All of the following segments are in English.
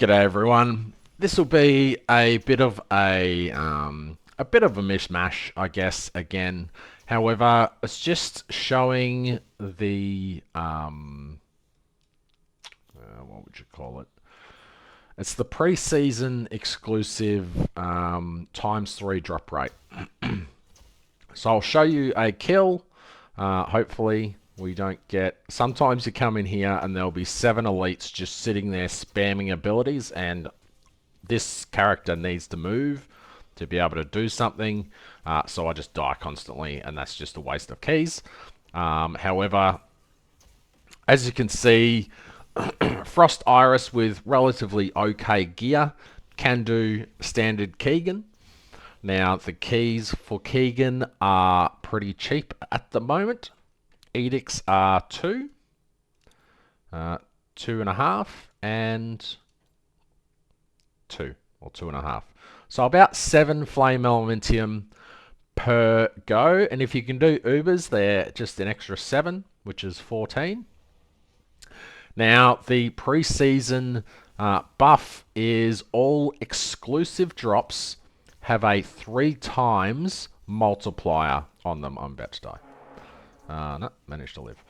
G'day everyone. This will be a bit of a bit of a mishmash, I guess. Again, however, it's just showing the what would you call it? It's the pre-season exclusive ×3 drop rate. So I'll show you a kill. Hopefully we don't get... Sometimes you come in here and there'll be 7 elites just sitting there spamming abilities, and this character needs to move to be able to do something. So I just die constantly, and that's just a waste of keys. However, as you can see, Frost Iris with relatively okay gear can do standard Keegan. Now, the keys for Keegan are pretty cheap at the moment. Edicts are 2, 2.5, and 2 or 2.5. So about 7 flame elementium per go. And if you can do Ubers, they're just an extra 7, which is 14. Now, the pre-season buff is all exclusive drops have a 3 times multiplier on them. I'm about to die. No, managed to live.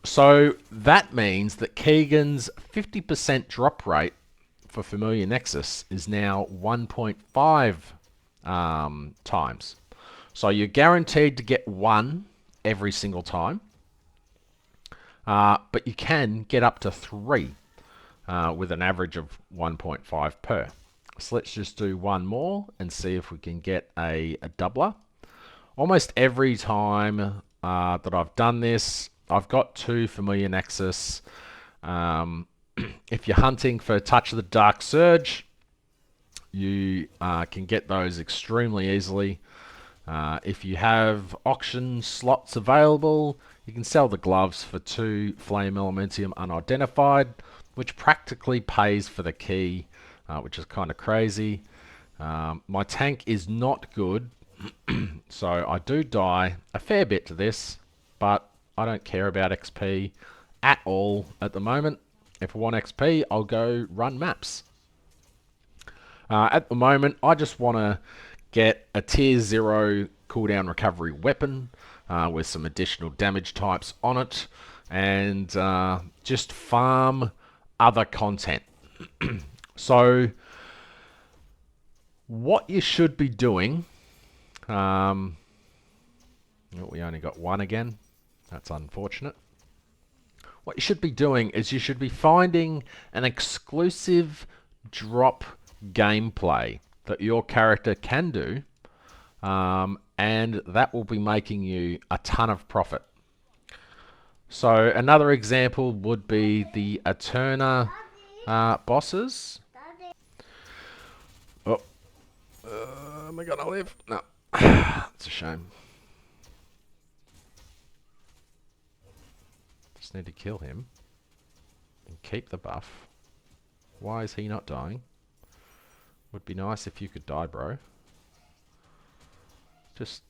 So that means that Keegan's 50% drop rate for Familiar Nexus is now 1.5 times. So you're guaranteed to get 1 every single time. But you can get up to 3 with an average of 1.5 per. So let's just do one more and see if we can get a doubler. Almost every time that I've done this, I've got 2 Familiar Nexus. If you're hunting for Touch of the Dark Surge, you can get those extremely easily. If you have auction slots available, you can sell the gloves for 2 Flame Elementium Unidentified, which practically pays for the key, which is kind of crazy. My tank is not good, so I do die a fair bit to this, but I don't care about XP at all at the moment. If I want XP, I'll go run maps. At the moment, I just want to get a tier 0 cooldown recovery weapon with some additional damage types on it, and just farm other content. So what you should be doing, we only got 1 again. That's unfortunate. What you should be doing is you should be finding an exclusive drop gameplay that your character can do, and that will be making you a ton of profit. So another example would be the Eterna bosses. Oh, am I gonna live? No, it's a shame. Just need to kill him and keep the buff. Why is he not dying? Would be nice if you could die, bro. Just...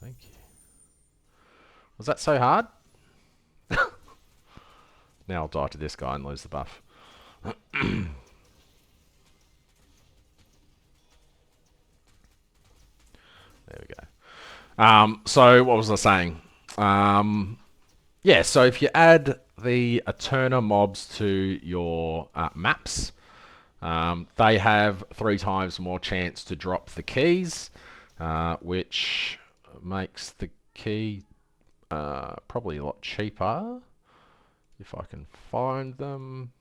Thank you. Was that so hard? Now I'll die to this guy and lose the buff. There we go. So what was I saying? Yeah, so if you add the Eterna mobs to your maps, they have 3 times more chance to drop the keys, which makes the key probably a lot cheaper. If I can find them.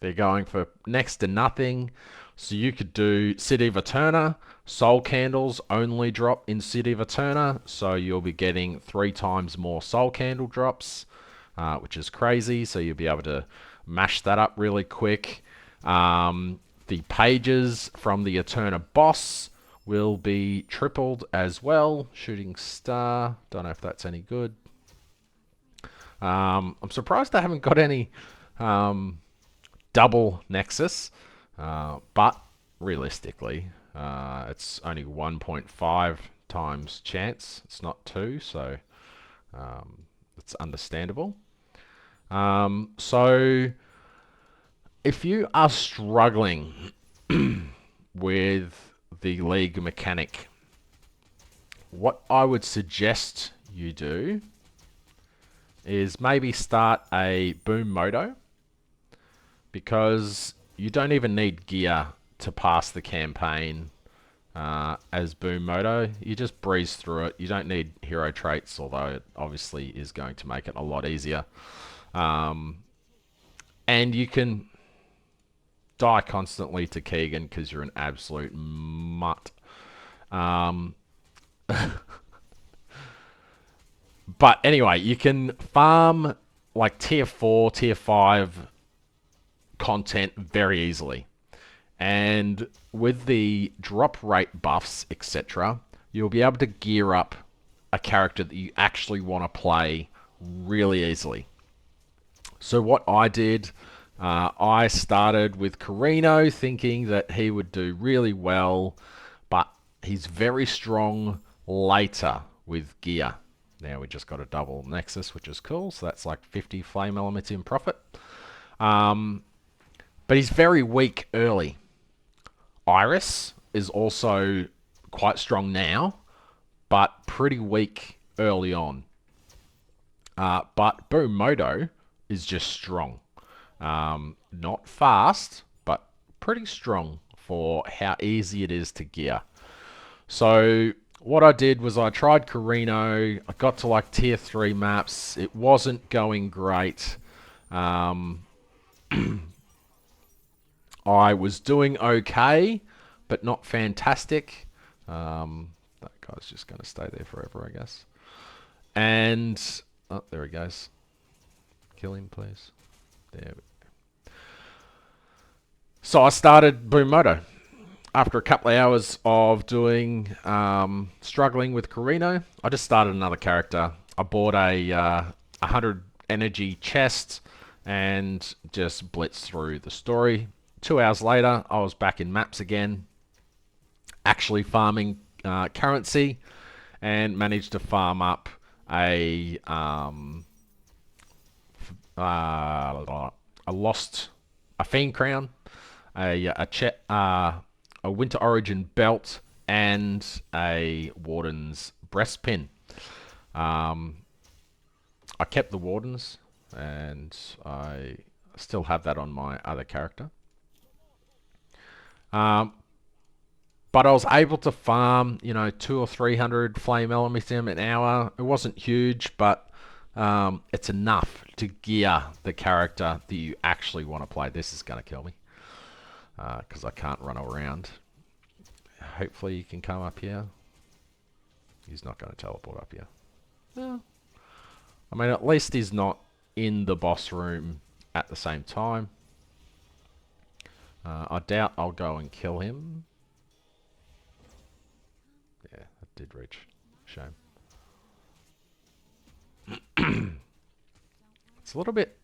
They're going for next to nothing. So you could do City of Eterna. Soul Candles only drop in City of Eterna, so you'll be getting 3 times more Soul Candle drops, which is crazy. So you'll be able to mash that up really quick. The pages from the Eterna boss will be tripled as well. Shooting Star, don't know if that's any good. I'm surprised I haven't got any double Nexus, but realistically, it's only 1.5 times chance. It's not 2, so it's understandable. So if you are struggling with the League mechanic, what I would suggest you do is maybe start a boom moto, because you don't even need gear to pass the campaign as boom moto. You just breeze through it. You don't need hero traits, although it obviously is going to make it a lot easier. And you can die constantly to Keegan because you're an absolute mutt. But anyway, you can farm like tier 4, tier 5 content very easily. And with the drop rate buffs, etc., you'll be able to gear up a character that you actually want to play really easily. So what I did, I started with Carino thinking that he would do really well, but he's very strong later with gear. Now we just got a double Nexus, which is cool. So that's like 50 flame elements in profit. But he's very weak early. Iris is also quite strong now, but pretty weak early on. But Boom Moto is just strong. Not fast, but pretty strong for how easy it is to gear. So what I did was I tried Carino. I got to like tier 3 maps. It wasn't going great. I was doing okay, but not fantastic. That guy's just going to stay there forever, I guess. And, oh, there he goes. Kill him, please. There we go. So I started Boom Moto. After a couple of hours of doing, struggling with Carino, I just started another character. I bought a 100 energy chest and just blitzed through the story. 2 hours later, I was back in maps again, actually farming currency, and managed to farm up a Fiend Crown, a Winter Origin belt, and a Warden's breastpin. I kept the Wardens, and I still have that on my other character. But I was able to farm, 200 or 300 flame elementium an hour. It wasn't huge, but it's enough to gear the character that you actually want to play. This is going to kill me because I can't run around. Hopefully you can come up here. He's not going to teleport up here. Yeah. I mean, at least he's not in the boss room at the same time. I doubt I'll go and kill him. Yeah, that did reach. Shame. It's a little bit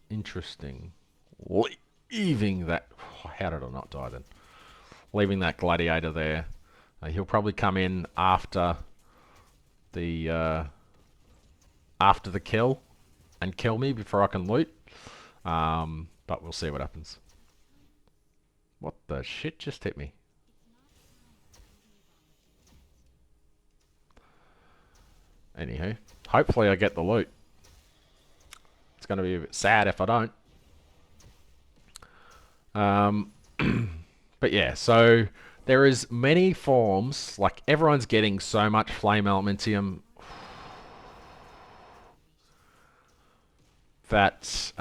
interesting leaving that. How did I not die then? Leaving that gladiator there. He'll probably come in after the kill and kill me before I can loot. But we'll see what happens. What the shit just hit me? Anywho, hopefully I get the loot. It's going to be a bit sad if I don't. But yeah, so there is many forms. Like, everyone's getting so much flame elementium that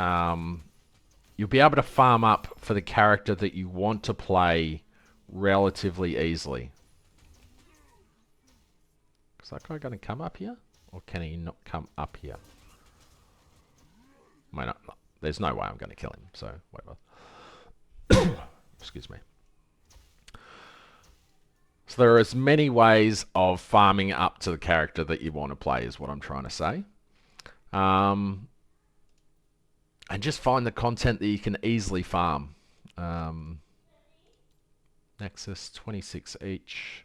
you'll be able to farm up for the character that you want to play relatively easily. Is that guy going to come up here? Or can he not come up here? No. There's no way I'm going to kill him, so whatever. Excuse me. So there are as many ways of farming up to the character that you want to play, is what I'm trying to say. And just find the content that you can easily farm. Nexus, 26 each.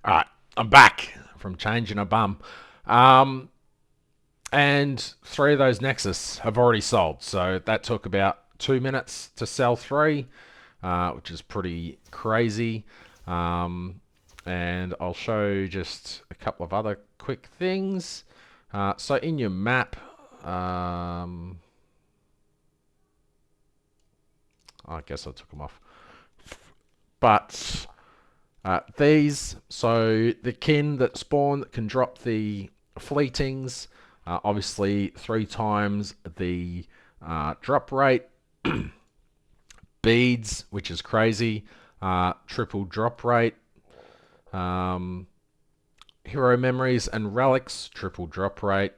Alright, I'm back from changing a bum. And 3 of those Nexus have already sold. So that took about 2 minutes to sell 3, which is pretty crazy. And I'll show just a couple of other quick things. So in your map, I guess I took them off. But these, so the kin that spawn that can drop the fleetings, obviously 3 times the drop rate. Beads, which is crazy, triple drop rate. Hero memories and relics, triple drop rate.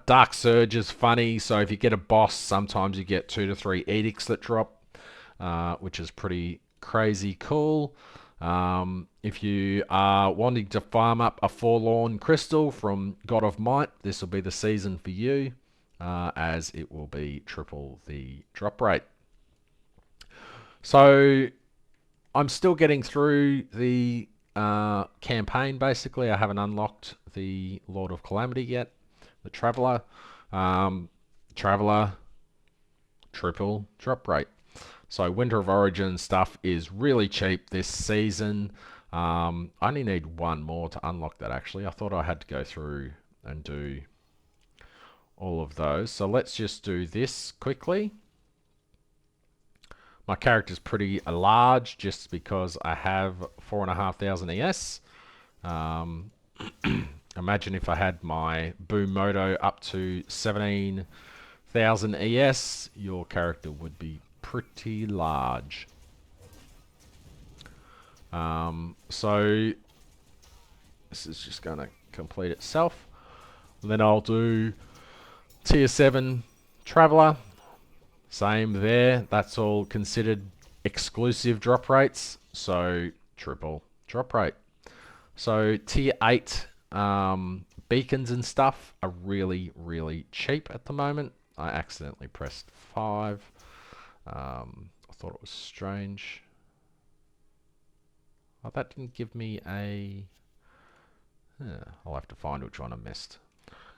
Dark Surge is funny, so if you get a boss, sometimes you get 2 to 3 edicts that drop, which is pretty crazy cool. If you are wanting to farm up a Forlorn Crystal from God of Might, this will be the season for you, as it will be triple the drop rate. So I'm still getting through the campaign, basically. I haven't unlocked the Lord of Calamity yet. The Traveler. Traveler, triple drop rate. So Winter of Origin stuff is really cheap this season. I only need 1 more to unlock that, actually. I thought I had to go through and do all of those. So let's just do this quickly. My character's pretty large just because I have 4,500 ES. Imagine if I had my Boom Moto up to 17,000 ES, your character would be pretty large. So this is just going to complete itself. Then I'll do Tier 7 Traveler. Same there. That's all considered exclusive drop rates. So triple drop rate. So Tier 8 beacons and stuff are really, really cheap at the moment. I accidentally pressed 5. I thought it was strange. Oh, that didn't give me a... I'll have to find which one I missed.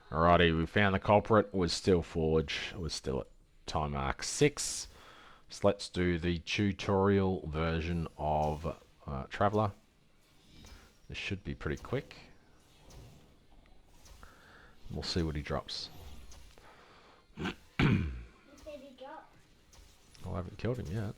Alrighty, we found the culprit. It was still Forge. It was still at time mark 6. So let's do the tutorial version of Traveler. This should be pretty quick. We'll see what he drops. I haven't killed him yet.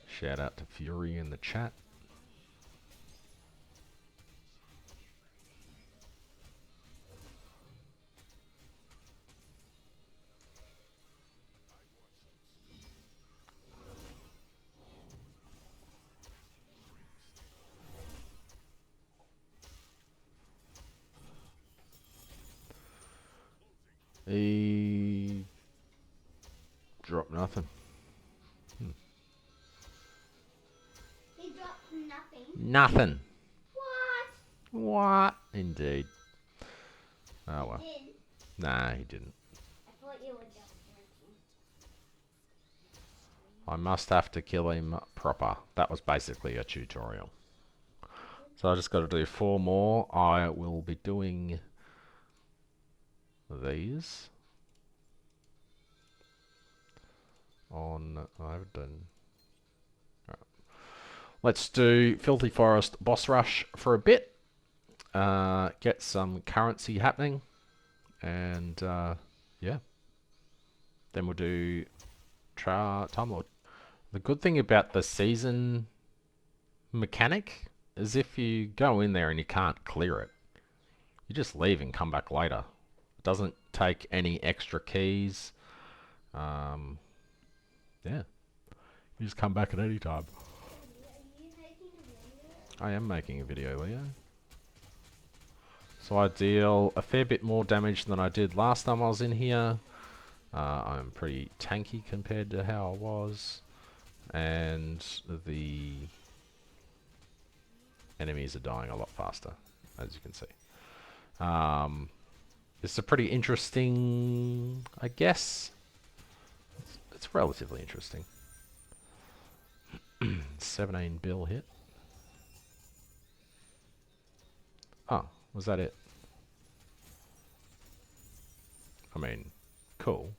Shout out to Fury in the chat. He dropped nothing. He dropped nothing. Nothing. What? What? Indeed. Oh well. He did. Nah, he didn't. I thought you were just drinking. I must have to kill him proper. That was basically a tutorial. So I just got to do 4 more. I will be doing these on... I've done... Right. Let's do Filthy Forest Boss Rush for a bit. Get some currency happening. And yeah. Then we'll do Time Lord. The good thing about the season mechanic is if you go in there and you can't clear it, you just leave and come back later. It doesn't take any extra keys. Yeah. You just come back at any time. I am making a video, Leo. So I deal a fair bit more damage than I did last time I was in here. I'm pretty tanky compared to how I was. And the enemies are dying a lot faster, as you can see. It's a pretty interesting, I guess. It's relatively interesting. 17 bill hit. Oh, was that it? I mean, cool.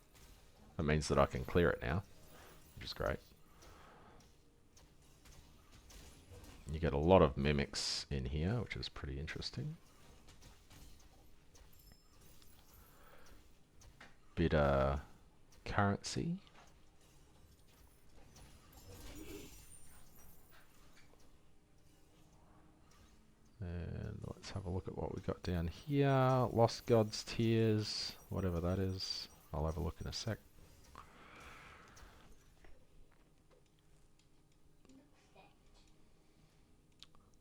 That means that I can clear it now, which is great. You get a lot of mimics in here, which is pretty interesting. Bit currency. And let's have a look at what we got down here. Lost Gods Tears, whatever that is. I'll have a look in a sec.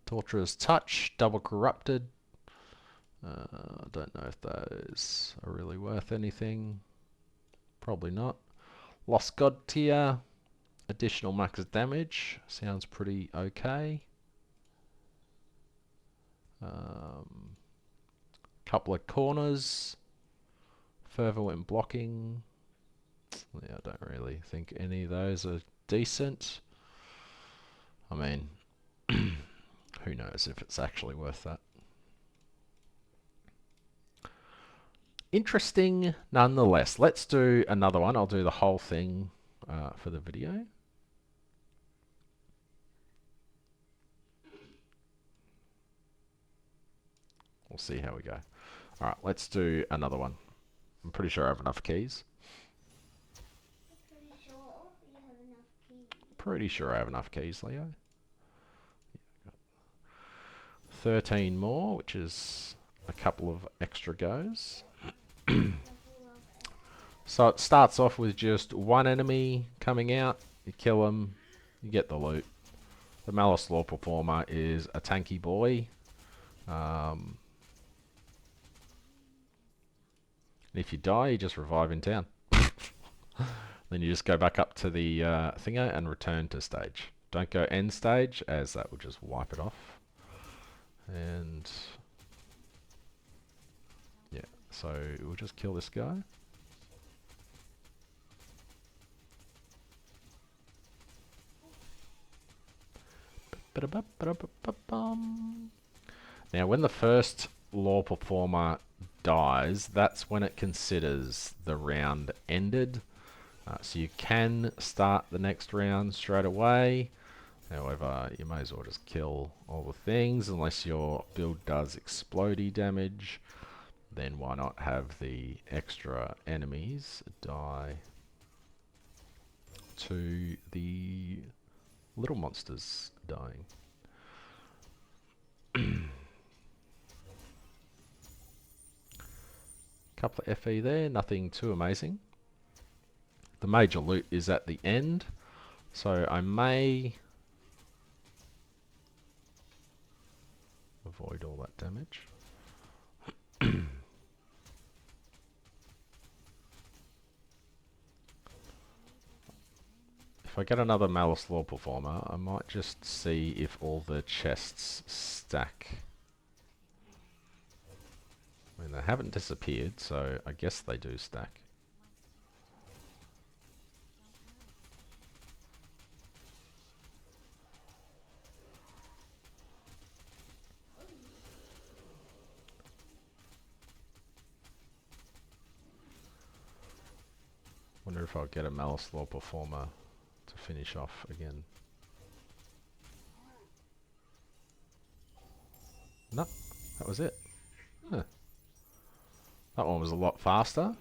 Torturer's Touch, Double Corrupted. I don't know if those are really worth anything. Probably not. Lost God Tier, additional max damage. Sounds pretty okay. Couple of corners. Further when blocking. Yeah, I don't really think any of those are decent. I mean, who knows if it's actually worth that. Interesting nonetheless. Let's do another one. I'll do the whole thing for the video. We'll see how we go. Alright, let's do another one. I'm pretty sure I have enough keys. Pretty sure I have enough keys, Leo. 13 more, which is a couple of extra goes. So it starts off with just one enemy coming out. You kill them, you get the loot. The Malice Law Performer is a tanky boy. And if you die, you just revive in town. Then you just go back up to the thingo and return to stage. Don't go end stage, as that will just wipe it off. And yeah, so we'll just kill this guy. Now, when the first Law Performer dies, that's when it considers the round ended. So you can start the next round straight away. However, you may as well just kill all the things, unless your build does explodey damage. Then why not have the extra enemies die to the little monsters dying. Couple of FE there, nothing too amazing. The major loot is at the end, so I may avoid all that damage. If I get another Malice Law Performer, I might just see if all the chests stack. I mean, they haven't disappeared, so I guess they do stack. Wonder if I'll get a Malice Law Performer to finish off again. No, that was it. Huh. That one was a lot faster.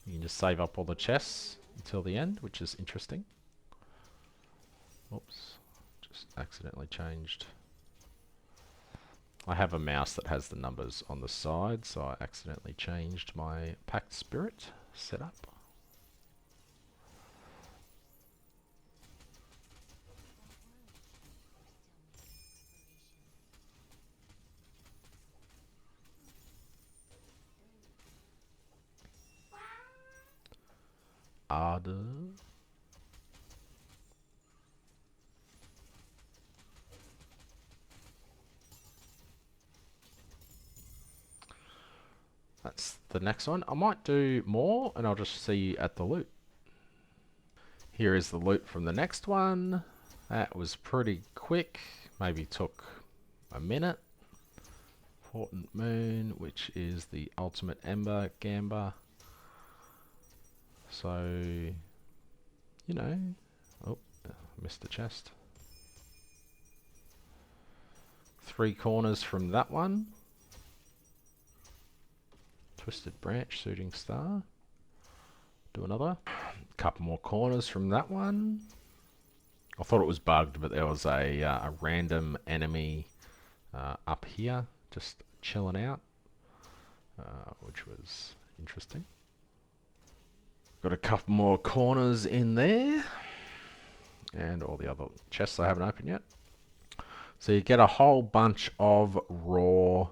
You can just save up all the chests until the end, which is interesting. Oops, just accidentally changed. I have a mouse that has the numbers on the side, so I accidentally changed my Pact Spirit setup. Ada. That's the next one. I might do more and I'll just see you at the loot. Here is the loot from the next one. That was pretty quick. Maybe took a minute. Important Moon, which is the ultimate Ember Gamba. So, you know. Oh, missed the chest. 3 corners from that one. Twisted Branch, Shooting Star. Do another. Couple more corners from that one. I thought it was bugged, but there was a random enemy up here, just chilling out, which was interesting. Got a couple more corners in there, and all the other chests I haven't opened yet. So you get a whole bunch of raw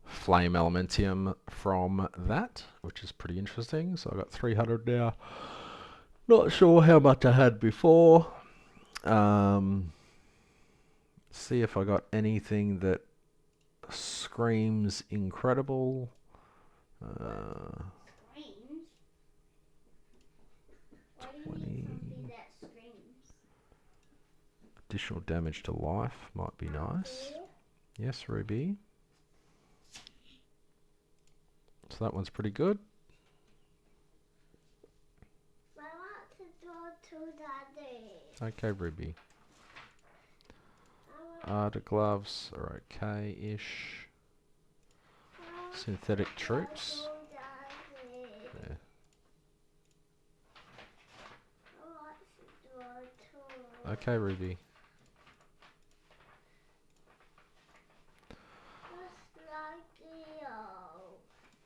flame elementium from that, which is pretty interesting. So I got 300 now. Not sure how much I had before. See if I got anything that screams incredible. Screams? Why do you 20 need something that screams? additional damage to life might be nice. Okay. Yes, Ruby. So that one's pretty good. I want to go to Daddy. Okay, Ruby. I want The gloves are okay-ish. Synthetic to troops. go to Daddy. Yeah. I want to go to Okay, Ruby. just like you.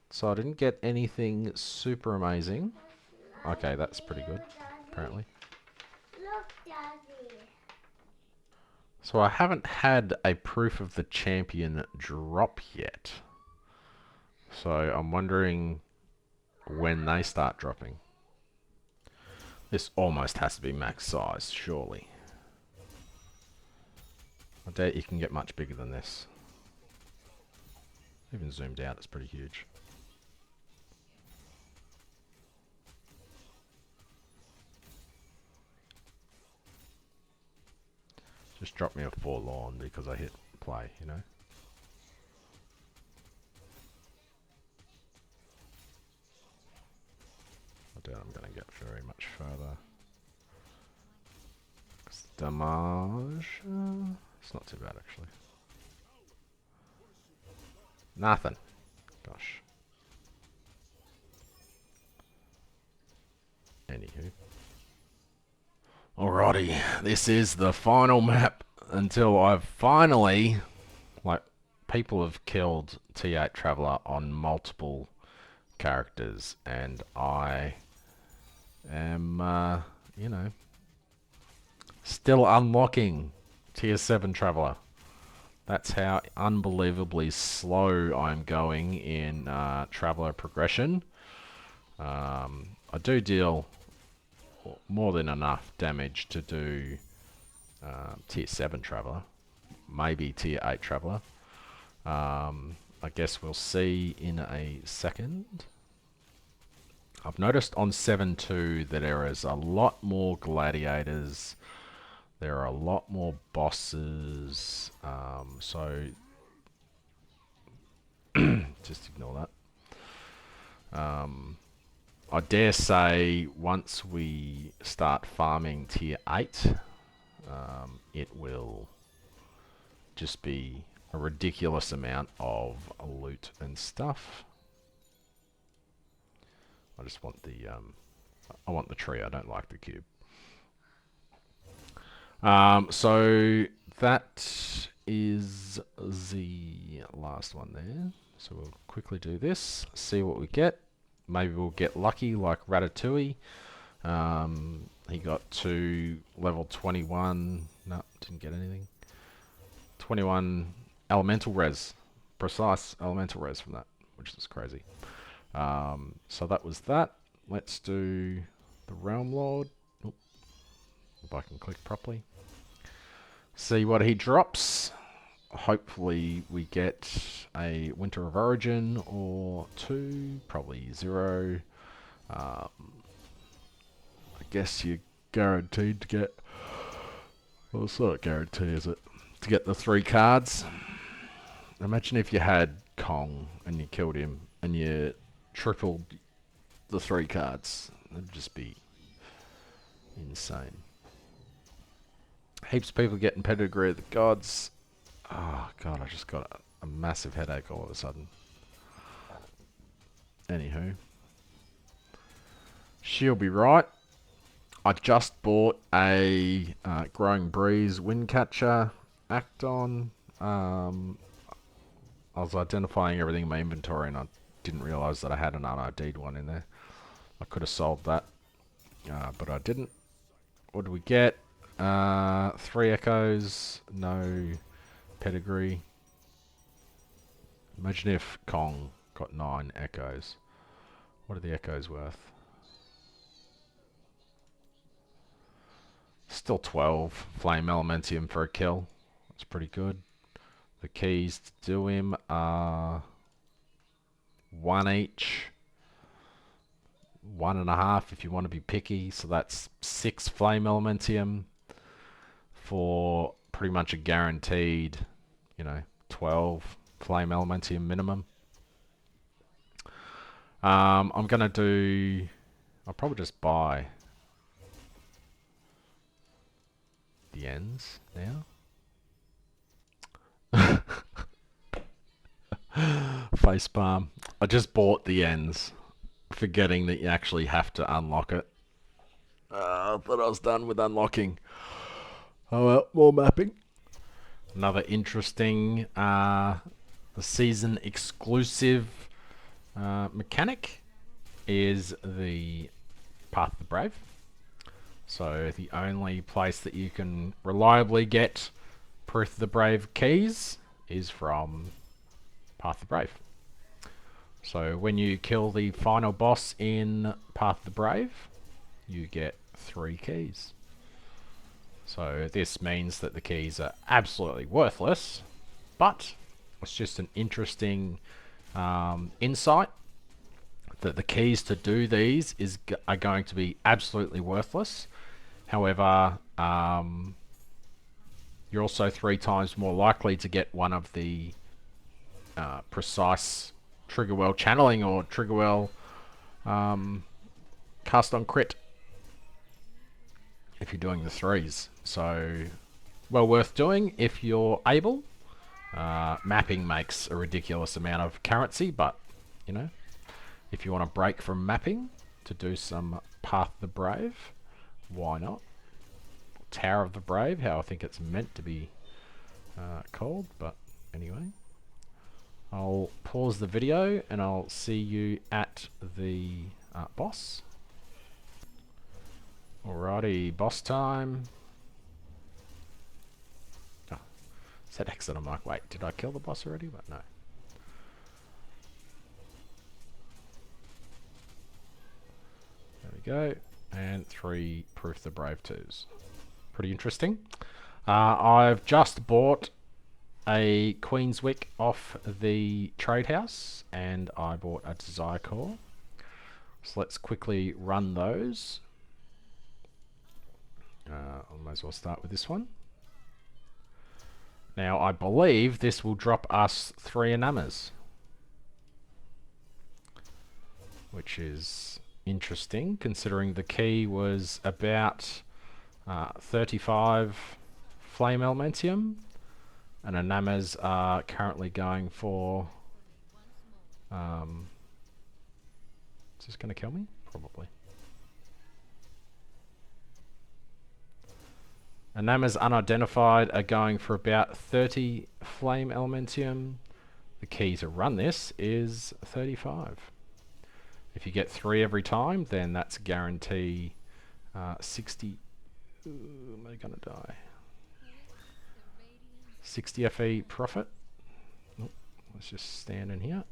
So I didn't get anything super amazing. Just like Okay, that's pretty you, good, Daddy. apparently. Look, Daddy. So I haven't had a proof of the champion drop yet. So I'm wondering when they start dropping. This almost has to be max size, surely. I doubt you can get much bigger than this. Even zoomed out, it's pretty huge. Just drop me a forlorn because I hit play, you know? I doubt I'm going to get very much further. 'Cause damage... it's not too bad, actually. Nothing. Gosh. Anywho. Alrighty, this is the final map until I've finally... like, people have killed T8 Traveller on multiple characters, and I am, you know, still unlocking Tier 7 Traveller. That's how unbelievably slow I'm going in Traveller progression. I do deal more than enough damage to do Tier 7 Traveller, maybe Tier 8 Traveller. I guess we'll see in a second. I've noticed on 7.2 that there is a lot more gladiators. There are a lot more bosses. So just ignore that. I dare say once we start farming tier 8, it will just be a ridiculous amount of loot and stuff. I just want the I want the tree. I don't like the cube. So that is the last one there. So we'll quickly do this, see what we get. Maybe we'll get lucky like Ratatouille. He got to level 21. No, didn't get anything. 21 elemental res. Precise elemental res from that, which is crazy. So that was that. Let's do the Realm Lord. Oop, if I can click properly. See what he drops. hopefully we get a Winter of Origin or 2, probably 0. I guess you're guaranteed to get, well, it's not a guarantee, is it? To get the 3 cards. Imagine if you had Kong and you killed him and you tripled the 3 cards. That'd just be insane. Heaps of people getting Pedigree of the Gods. Oh god, I just got a massive headache all of a sudden. Anywho. She'll be right. I just bought a Growing Breeze Windcatcher Acton. I was identifying everything in my inventory and I didn't realise that I had an unID'd one in there. I could have solved that, but I didn't. What do we get? 3 echoes, no pedigree. Imagine if Kong got 9 echoes. What are the echoes worth? Still 12 flame elementium for a kill. That's pretty good. The keys to do him are 1 each. 1.5 if you want to be picky. So that's 6 flame elementium for pretty much a guaranteed, 12 flame elementium minimum. I'm gonna do. I'll probably just buy the ends now. Facepalm. I just bought the ends, forgetting that you actually have to unlock it. I thought I was done with unlocking. Oh well, more mapping. Another interesting, the season exclusive mechanic is the Path of the Brave. So the only place that you can reliably get Proof of the Brave keys is from Path of the Brave. So when you kill the final boss in Path of the Brave, you get 3 keys. So this means that the keys are absolutely worthless, but it's just an interesting insight that the keys to do these are going to be absolutely worthless. However, you're also 3 times more likely to get one of the precise trigger well channeling or trigger well cast on crit if you're doing the 3s. So, well worth doing if you're able. Mapping makes a ridiculous amount of currency, but if you want to break from mapping to do some Path of the Brave, why not? Tower of the Brave, how I think it's meant to be called, but anyway. I'll pause the video and I'll see you at the boss. Alrighty, boss time. Oh, said exit, I'm like, wait, did I kill the boss already? But no. There we go. And 3 Proof of the Brave 2s. Pretty interesting. I've just bought a Queen's Wick off the trade house and I bought a Desire Core. So let's quickly run those. I might as well start with this one. Now I believe this will drop us 3 enamas, which is interesting considering the key was about 35 flame elementium and enamas are currently going for is this going to kill me? Probably. Enamas unidentified are going for about 30 flame elementium. The key to run this is 35. If you get 3 every time, then that's guarantee 60. Ooh, am I gonna die? 60 FE profit. Oh, let's just stand in here.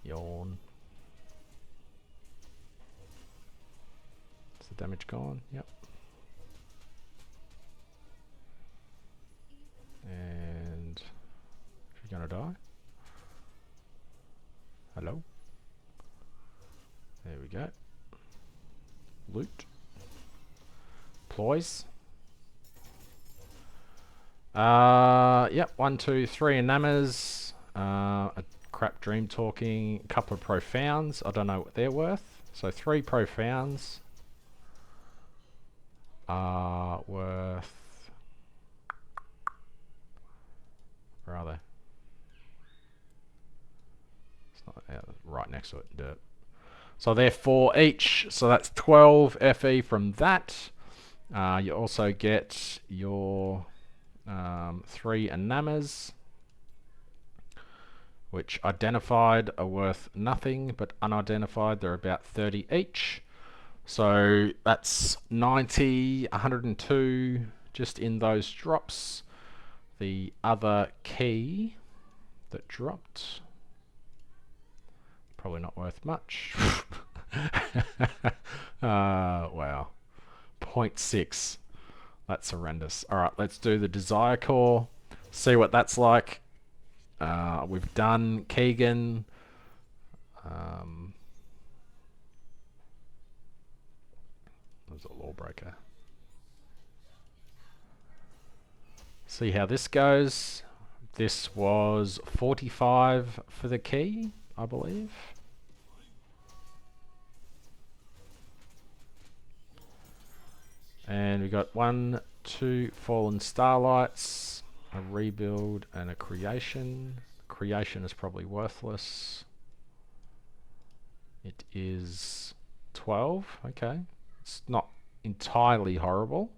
Yawn. Is the damage gone? Yep. gonna die. Hello. There we go. Loot. Ploys. Yep, 1, 2, 3 enamas. A crap dream talking. A couple of profounds. I don't know what they're worth. So 3 profounds are worth. Where are they? It's not, yeah, right next to it. Dirt. So they're 4 each. So that's 12 FE from that. You also get your 3 enamas, which identified are worth nothing, but unidentified they're about 30 each. So that's 90, 102 just in those drops. The other key that dropped, probably not worth much. Wow. 0.6. That's horrendous. Alright, let's do the Desire Core. See what that's like. We've done Keegan. There's a Lawbreaker. See how this goes. This was 45 for the key, I believe. And we got 1, 2 Fallen Starlights, a Rebuild, and a Creation. Creation is probably worthless. It is 12. Okay. It's not entirely horrible.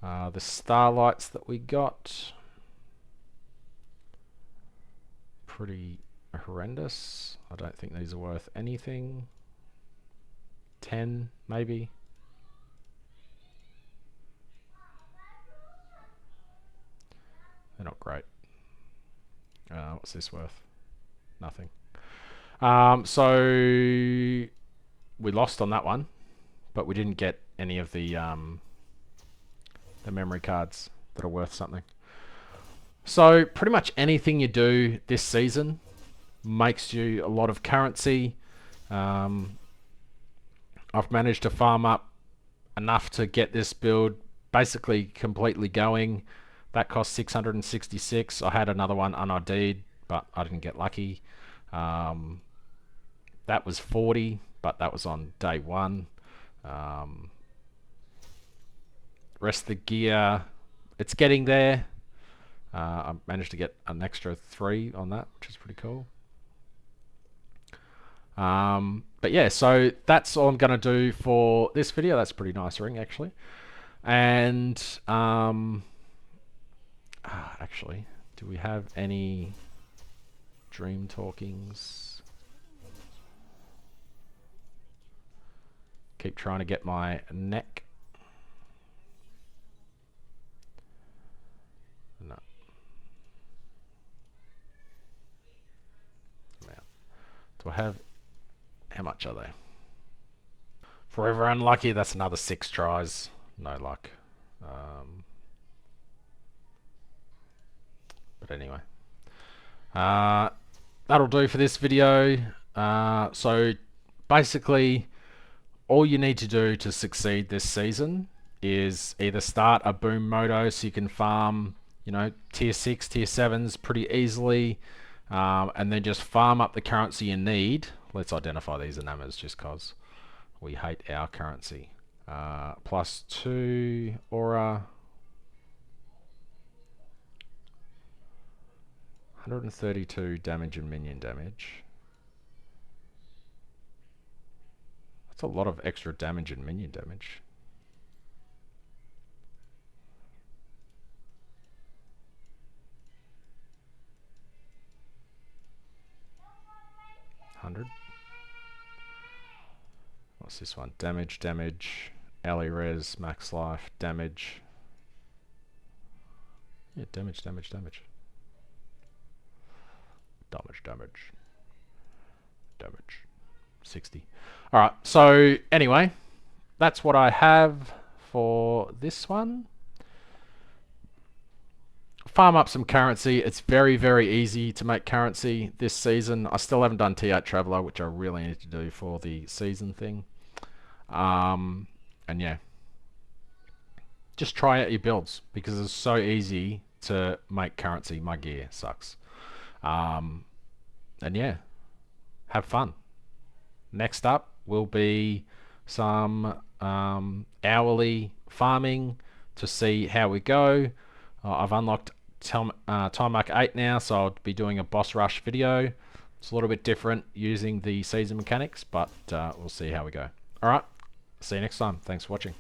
The Starlights that we got, pretty horrendous. I don't think these are worth anything. 10, maybe. They're not great. What's this worth? Nothing. So we lost on that one, but we didn't get any of the memory cards that are worth something. So pretty much anything you do this season makes you a lot of currency. I've managed to farm up enough to get this build basically completely going. That cost 666. I had another one unID'd, but I didn't get lucky. That was 40, but that was on day 1. Rest of the gear, it's getting there. I managed to get an extra 3 on that, which is pretty cool. But yeah, so that's all I'm going to do for this video. That's a pretty nice ring, actually. And actually, do we have any dream talkings? Keep trying to get my neck. No. Do I have... How much are they? Forever unlucky. That's another 6 tries. No luck. But anyway. That'll do for this video. So basically, all you need to do to succeed this season is either start a boom moto so you can farm, you know, tier 6, tier 7s pretty easily, and then just farm up the currency you need. Let's identify these enamas just cause we hate our currency. +2 aura, 132 damage and minion damage. That's a lot of extra damage and minion damage. What's this one? Damage, ally res, max life, damage. Yeah, damage. Damage. 60. Alright, so anyway, that's what I have for this one. farm up some currency. It's very, very easy to make currency this season. I still haven't done T8 Traveler, which I really need to do for the season thing. And yeah, just try out your builds because it's so easy to make currency. My gear sucks. And yeah, have fun. Next up will be some hourly farming to see how we go. I've unlocked time mark 8 now, so I'll be doing a boss rush video. It's a little bit different using the season mechanics, but we'll see how we go. Alright, see you next time. Thanks for watching.